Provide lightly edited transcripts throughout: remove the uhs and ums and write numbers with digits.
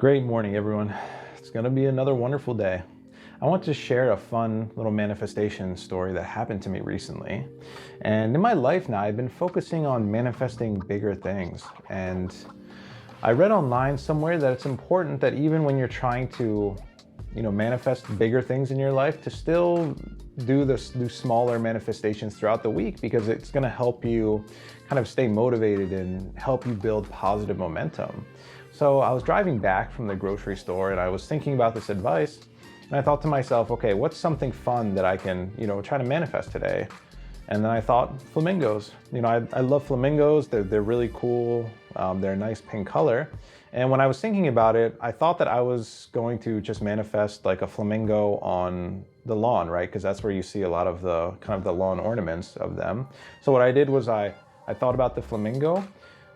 Great morning, everyone. It's going to be another wonderful day. I want to share a fun little manifestation story that happened to me recently. And in my life now, I've been focusing on manifesting bigger things. And I read online somewhere that it's important that even when you're trying to, manifest bigger things in your life, to still do smaller manifestations throughout the week, because it's going to help you kind of stay motivated and help you build positive momentum. So I was driving back from the grocery store and I was thinking about this advice, and I thought to myself, okay, what's something fun that I can, try to manifest today? And then I thought flamingos. I love flamingos. They're really cool. They're a nice pink color. And when I was thinking about it, I thought that I was going to just manifest like a flamingo on the lawn, right? Because that's where you see a lot of the kind of the lawn ornaments of them. So what I did was I thought about the flamingo.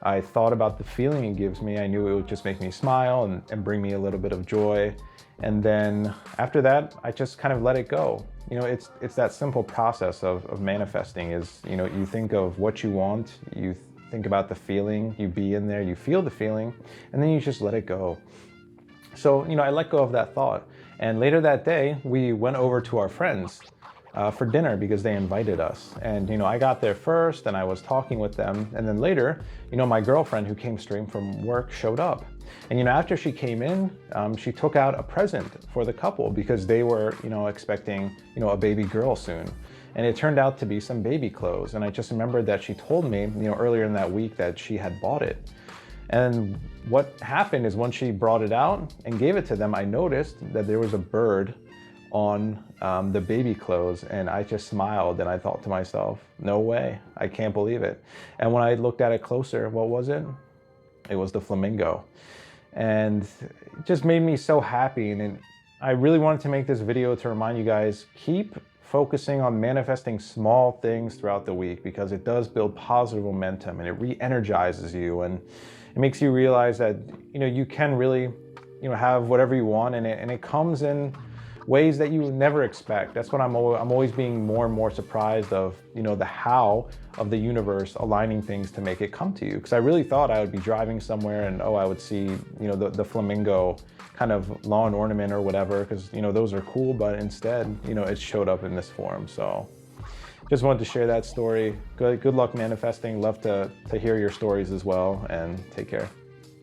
I thought about the feeling it gives me. I knew it would just make me smile and bring me a little bit of joy. And then after that, I just kind of let it go. It's that simple process of manifesting is, you think of what you want, you think about the feeling, you be in there, you feel the feeling, and then you just let it go. So, I let go of that thought. And later that day, we went over to our friends for dinner because they invited us. And, I got there first and I was talking with them. And then later, my girlfriend who came straight from work showed up. And, after she came in, she took out a present for the couple because they were, expecting, a baby girl soon. And it turned out to be some baby clothes. And I just remembered that she told me, earlier in that week that she had bought it. And what happened is when she brought it out and gave it to them, I noticed that there was a bird on the baby clothes, and I just smiled and I thought to myself, no way, I can't believe it. And when I looked at it closer, what was it? It was the flamingo. And it just made me so happy. And I really wanted to make this video to remind you guys, keep focusing on manifesting small things throughout the week, because it does build positive momentum and it re-energizes you, and it makes you realize that you can really have whatever you want, and it comes in ways that you never expect. That's what I'm always being more and more surprised of, the how of the universe aligning things to make it come to you. Because I really thought I would be driving somewhere and I would see, the flamingo kind of lawn ornament or whatever, because those are cool, but instead, it showed up in this form. So just wanted to share that story. Good luck manifesting. Love to hear your stories as well, and take care.